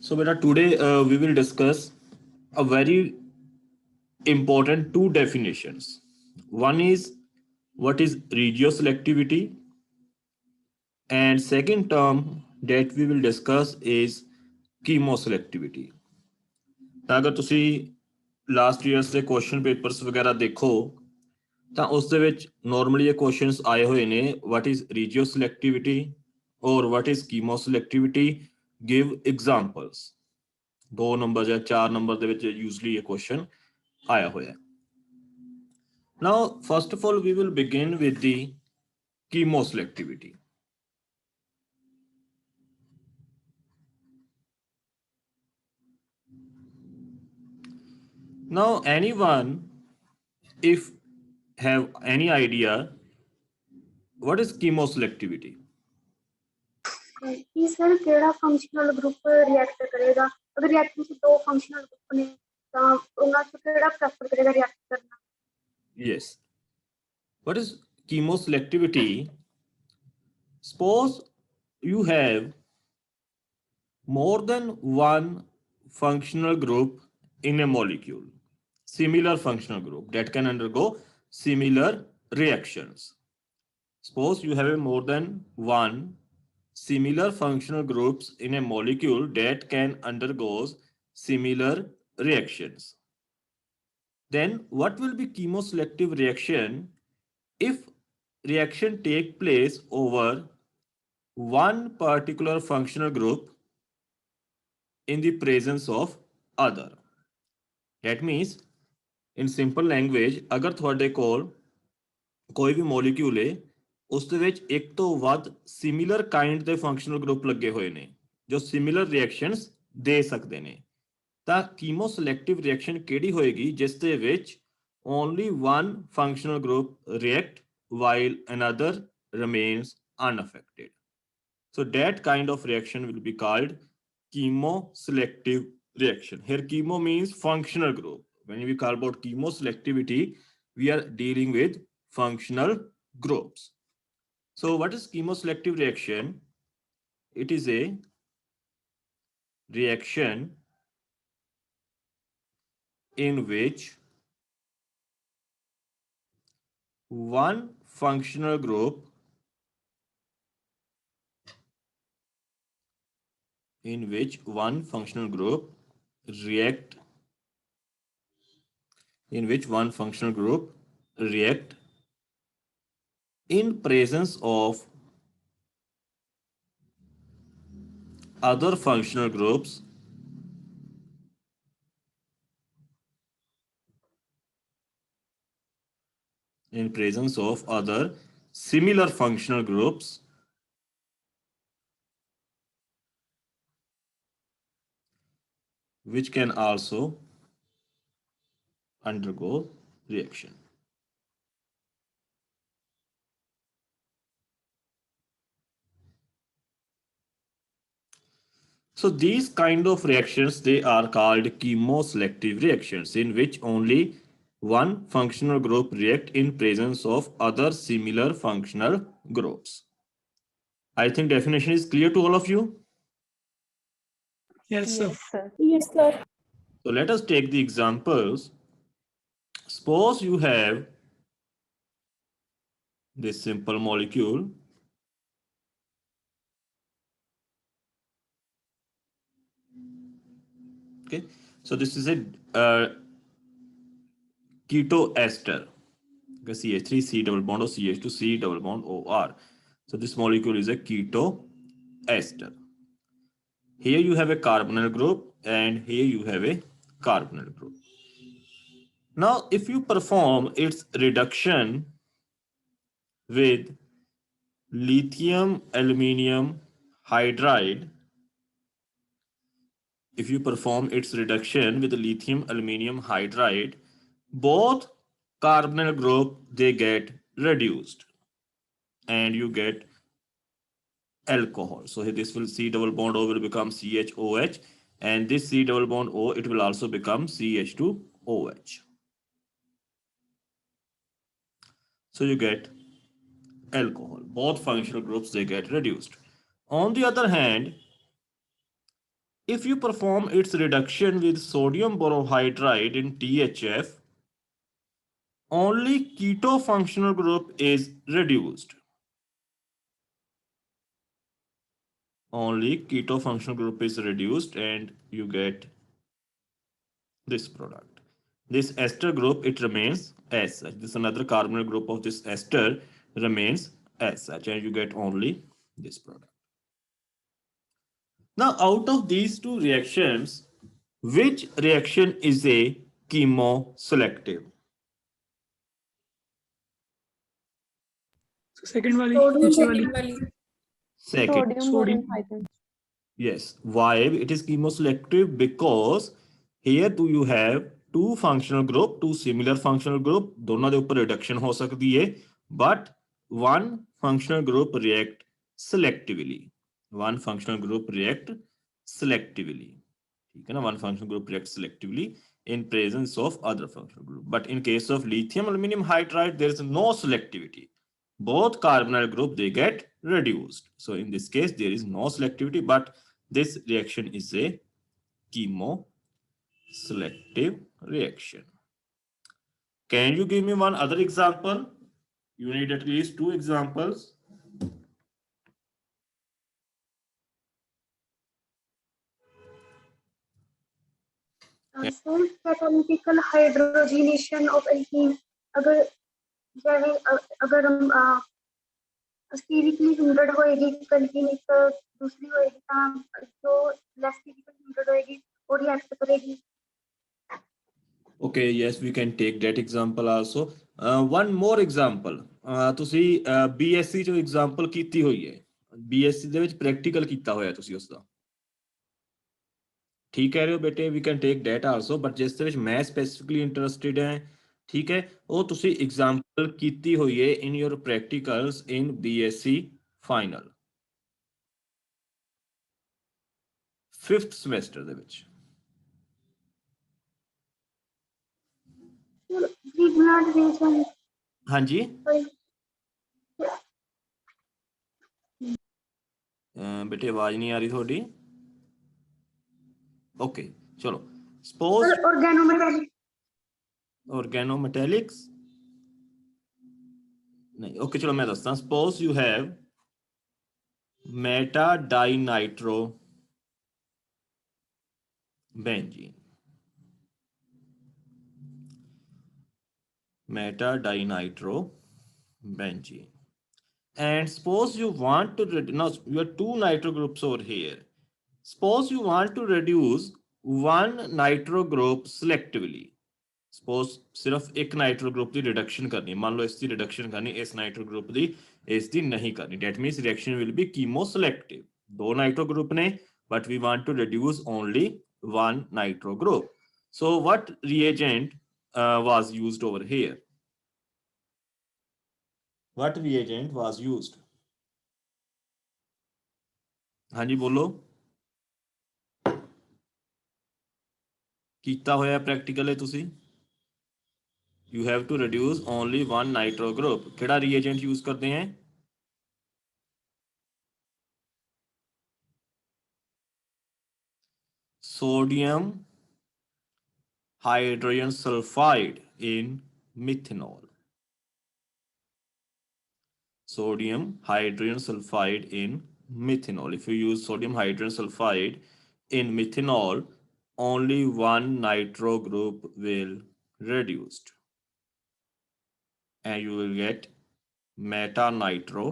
So, beta, today we will discuss a very important two definitions. One is what is regioselectivity, and second term that we will discuss is chemoselectivity. ਤਾਂ ਅਗਰ ਤੁਸੀਂ last years ਦੇ question papers ਵਗੈਰਾ ਦੇਖੋ ਤਾਂ ਉਸ ਦੇ ਵਿੱਚ ਨਾਰਮਲੀ ਇਹ ਕੁਐਸਚਨਸ ਆਏ ਹੋਏ ਨੇ what is regioselectivity or what is chemoselectivity, give examples. 2 number ਜਾਂ 4 ਨੰਬਰ ਦੇ ਵਿੱਚ ਯੂਜ਼ਲੀ ਇਹ ਕੁਐਸਚਨ ਆਇਆ ਹੋਇਆ ਹੈ. Now first of all we will begin with the chemoselectivity. Now anyone if have any idea what is chemoselectivity? कि sir केड़ा functional group react करेगा अगर रिएक्शन से दो फंक्शनल ग्रुप ने ਤਾਂ ਉਹਨਾਂ ਚ ਕਿਹੜਾ ਪ੍ਰੈਫਰ ਕਰੇਗਾ ਰਿਐਕਟ ਕਰਨਾ? Yes. What is chemoselectivity? Suppose you have more than one functional group in a molecule, similar functional group that can undergo similar reactions. Suppose you have more than one similar functional groups in a molecule that can undergo similar reactions. Then what will be chemoselective reaction if reaction take place over one particular functional group in the presence of other? That means in simple language ਅਗਰ ਤੁਹਾਡੇ ਕੋਲ ਕੋਈ ਵੀ molecule ਹੈ ਉਸ ਦੇ ਵਿੱਚ ਇੱਕ ਤੋਂ ਵੱਧ ਸਿਮਿਲਰ ਕਾਈਂਡ ਦੇ ਫੰਕਸ਼ਨਲ ਗਰੁੱਪ ਲੱਗੇ ਹੋਏ ਨੇ ਜੋ ਸਿਮਿਲਰ ਰਿਐਕਸ਼ਨਸ ਦੇ ਸਕਦੇ ਨੇ ਤਾਂ ਕੀਮੋਸੈਲੈਕਟਿਵ ਰਿਐਕਸ਼ਨ ਕਿਹੜੀ ਹੋਏਗੀ ਜਿਸ ਦੇ ਵਿੱਚ only one functional group react while another remains unaffected. So that kind of reaction will be called chemoselective reaction. Here chemo means functional group. When we call about chemoselectivity, we are dealing with functional groups. So what is chemoselective reaction? It is a reaction in which one functional group react in presence of other functional groups similar functional groups which can also undergo reaction. So these kind of reactions, they are called chemoselective reactions in which only one functional group react in presence of other similar functional groups. I think definition is clear to all of you. Yes, sir. Yes sir. So let us take the examples. Suppose you have this simple molecule. Okay, so this is a keto ester. CH3 C double bond or CH2 C double bond OR. So this molecule is a keto ester. Here you have a carbonyl group and here you have a carbonyl group. Now if you perform its reduction with lithium aluminium hydride, both carbonyl group they get reduced and you get alcohol. So here this will C double bond O will become CHOH and this C double bond O it will also become CH2OH. So you get alcohol. Both functional groups they get reduced. On the other hand, If you perform its reduction with sodium borohydride in THF, only keto functional group is reduced. Only keto functional group is reduced and you get this product. This ester group, it remains as such. This another carbonyl group of this ester remains as such, and you get only this product. Now, out of these two reactions, which reaction is a chemoselective? So second वाली Sodium नीचे second वाली Second. Sodium Sodium. boron hydride. Yes. Why it is chemoselective? Because here do you have two functional group, two similar functional group, दोनों दे ऊपर reduction हो सकती है, but one functional group react selectively. One functional group react selectively. ठीक है ना? One functional group reacts selectively in presence of other functional group. But in case of lithium aluminum hydride, there is no selectivity. Both carbonyl group, they get reduced. So in this case, there is no selectivity, but this reaction is a chemoselective reaction. Can you give me one other example? You need at least two examples. So catalytical hydrogenation of alkene, अगर अगर हम स्टीरिकली हिंड्रेड होएगी continue एक दूसरी होएगी जो less स्टीरिकली हिंड्रेड होएगी वो रिएक्ट करेगी. Okay, yes, we can take that example also. One more example. ਤੁਸੀਂ BSc ਜੋ example ਕੀਤੀ ਹੋਈ ਹੈ, BSc ਦੇ ਵਿੱਚ practical ਕੀਤਾ ਹੋਇਆ ਤੁਸੀਂ ਉਸ ਦਾ. ਠੀਕ ਕਹਿ ਰਹੇ ਹੋ ਬੇਟੇ, we can take that also, but ਜਿਸ ਦੇ ਵਿੱਚ ਮੈਂ specifically interested ਹਾਂ, ਠੀਕ ਹੈ, ਉਹ ਤੁਸੀਂ example ਕੀਤੀ ਹੋਈ ਹੈ in your practicals in BSc final 5th semester ਦੇ ਵਿੱਚ. Grignard reaction. ਹਾਂਜੀ ਬੇਟੇ ਆਵਾਜ਼ ਨਹੀਂ ਆ ਰਹੀ ਤੁਹਾਡੀ. ਓਕੇ ਚਲੋ ਸਪੋਜ਼ organometallics नहीं. ओके चलो मैं दसदा. Suppose you have Meta dinitro benzene. Meta dinitro benzene, and suppose you want to now you have two nitro groups over here. Suppose you want to reduce one nitro group selectively. Suppose सिर्फ एक nitro group की reduction करनी, मान लो इसकी reduction करनी, इस nitro group की इसकी नहीं करनी. That means reaction will be chemoselective. दो नाइट्रो ग्रुप ने, but we want to reduce only one nitro group. So what reagent was used over here? What reagent was used? हाँ जी बोलो. ਕੀਤਾ ਹੋਇਆ ਪ੍ਰੈਕਟੀਕਲ ਹੈ ਤੁਸੀਂ. You have to reduce only one nitro group. ਕਿਹੜਾ reagent use ਕਰਦੇ हैं? Sodium hydrogen sulfide in methanol. Sodium hydrogen sulfide in methanol. If you use sodium hydrogen sulfide in methanol, only one nitro group will reduced, and you will get meta nitro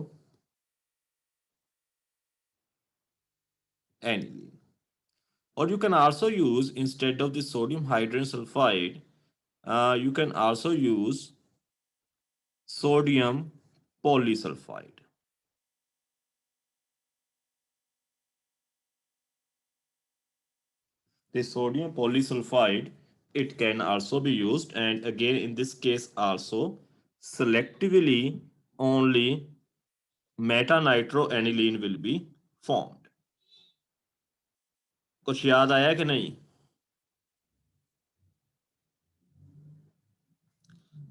aniline. Or you can also use, instead of the sodium hydrogen sulfide, you can also use sodium polysulfide. The sodium polysulfide, it can also be used, and again in this case also selectively only metanitroaniline will be formed. कुछ याद आया कि नहीं?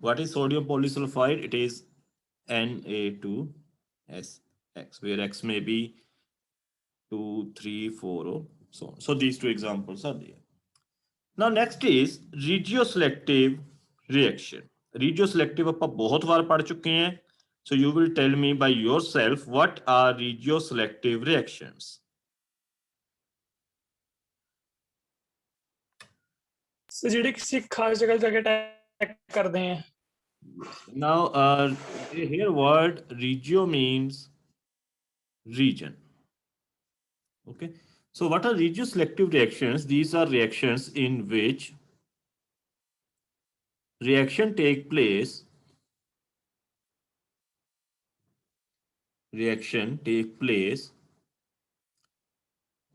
What is sodium polysulfide? It is Na2SX, where X may be 2, 3, 4 or so on. So these two examples are there. Now next is regioselective reaction. Regioselective ਆਪਾਂ ਬਹੁਤ ਵਾਰ ਪੜ ਚੁੱਕੇ हैं. So you will tell me by yourself what are regioselective reactions. So ਜਿਹੜੇ ਕਿਸੇ ਖਾਸ ਜਗ੍ਹਾ ਜਾ ਕੇ ਅਟੈਕ ਕਰਦੇ ਆ. Now here word regio means region. Okay, so what are regioselective reactions? These are reactions in which reaction take place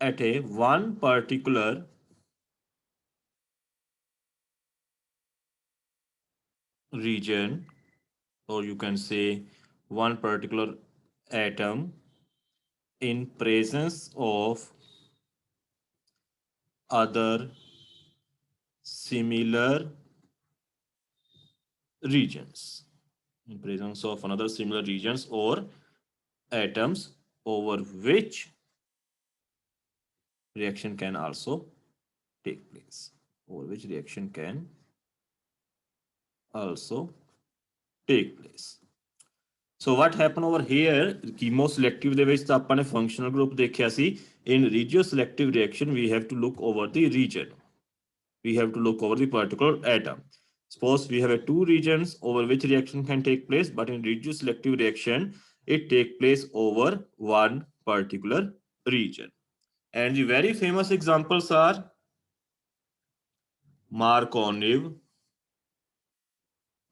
at a one particular region, or you can say one particular atom in presence of other similar regions, in presence of another similar regions or atoms over which reaction can also take place, over which reaction can also take place. So what happened over here, chemoselective ਦੇ ਵਿੱਚ ਤਾਂ ਆਪਾਂ ਨੇ functional group ਦੇਖਿਆ ਸੀ. In regioselective reaction we have to look over the region, we have to look over the particular atom. Suppose we have two regions over which reaction can take place, but in regioselective reaction it take place over one particular region. And the very famous examples are Markov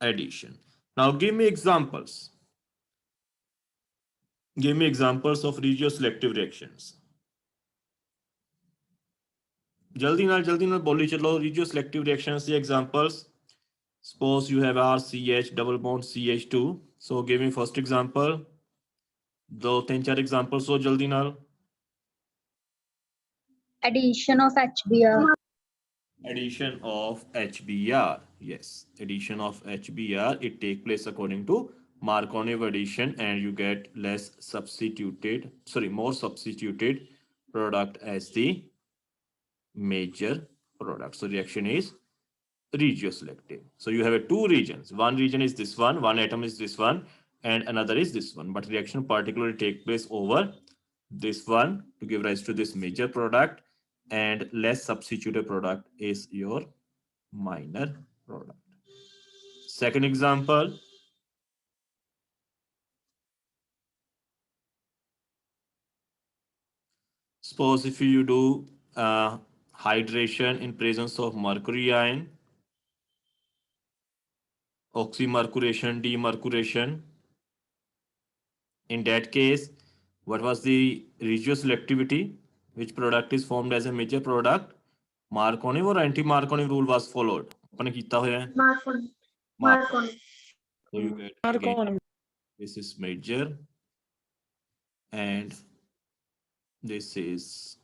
addition. Now give me examples. Give me examples of regioselective reactions. Jaldi naal boli chalo. Regioselective reactions, the examples. Suppose you have RCH double bond CH2. So give me first example. Do 3-4 examples so jaldi naal. Addition of HBr. Addition of HBr. Yes, addition of HBr. It take place according to Markov addition, and you get more substituted product as the major product. So reaction is regioselective. So you have two regions. One region is this one atom is this one, and another is this one. But reaction particularly take place over this one to give rise to this major product, and less substituted product is your minor product. Second example. Suppose if you do hydration in presence of mercury ion, oxymercuration, demercuration. In that case, what was the regioselectivity? Which product is formed as a major product? Markov or anti-Markov rule was followed. अपने कितना होया है? Markov. So you get again, Markov. this is major and this is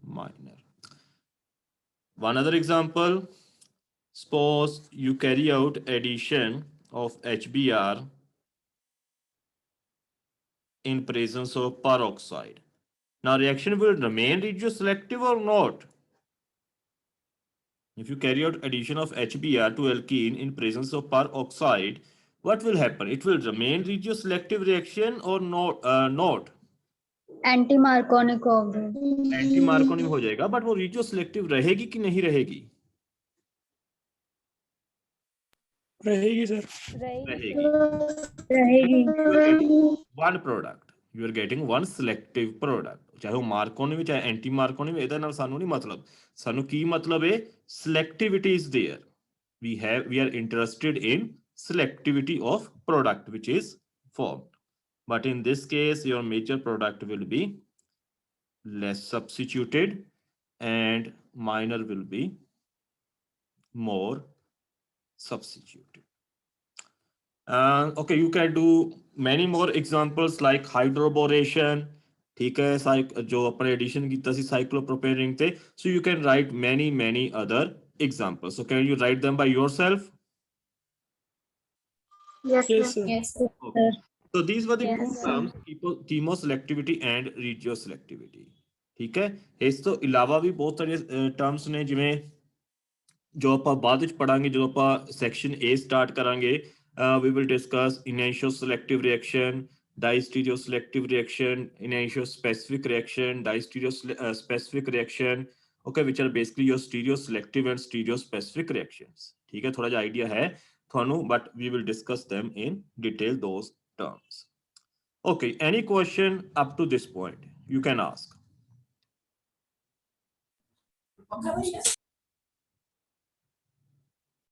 minor. One other example. Suppose you carry out addition of HBr in presence of peroxide. Now reaction will remain regioselective or not? If you carry out addition of HBr to alkene in presence of peroxide, what will happen? It will remain regioselective reaction or not? Anti-Marconic होगा. Anti-Marconic हो जाएगा, but वो regioselective रहेगी कि नहीं रहेगी? रहेगी sir. रहेगी. One product. You are getting one selective product. चाहे वो Marconi में चाहे anti-Marconi में, ਇਹਦਾ ਨਾਲ ਸਾਨੂੰ ਨਹੀਂ ਮਤਲਬ. ਸਾਨੂੰ ਕੀ ਮਤਲਬ ਹੈ? Selectivity is there. We are interested in selectivity of product which is formed. But in this case, your major product will be less substituted and minor will be more substituted. Okay, you can do many more examples like hydroboration. ठीक है, जो अपने addition की थी cyclopropane ring थे. So you can write many other examples. So can you write them by yourself? Yes, Yes sir. sir. Yes sir. Okay. So these were the two Yes, sir. terms, chemoselectivity and regioselectivity. ठीक है, ਇਸ ਤੋਂ ਇਲਾਵਾ ਵੀ ਬਹੁਤ ਸਾਰੇ terms ਨੇ, ਜਿਵੇਂ ਜੋ ਆਪਾਂ ਬਾਅਦ ਵਿੱਚ ਪੜਾਂਗੇ ਜਦੋਂ ਆਪਾਂ ਸੈਕਸ਼ਨ A ਸਟਾਰਟ ਕਰਾਂਗੇ। We will discuss enantioselective reaction, distereoselective reaction, enantiospecific reaction, distereospecific reaction, okay, which are basically your stereoselective and stereospecific reactions. ठीक है, थोड़ा ਜਿਹਾ आइडिया है ਤੁਹਾਨੂੰ, but we will discuss them in detail, those terms. Okay, any question up to this point you can ask.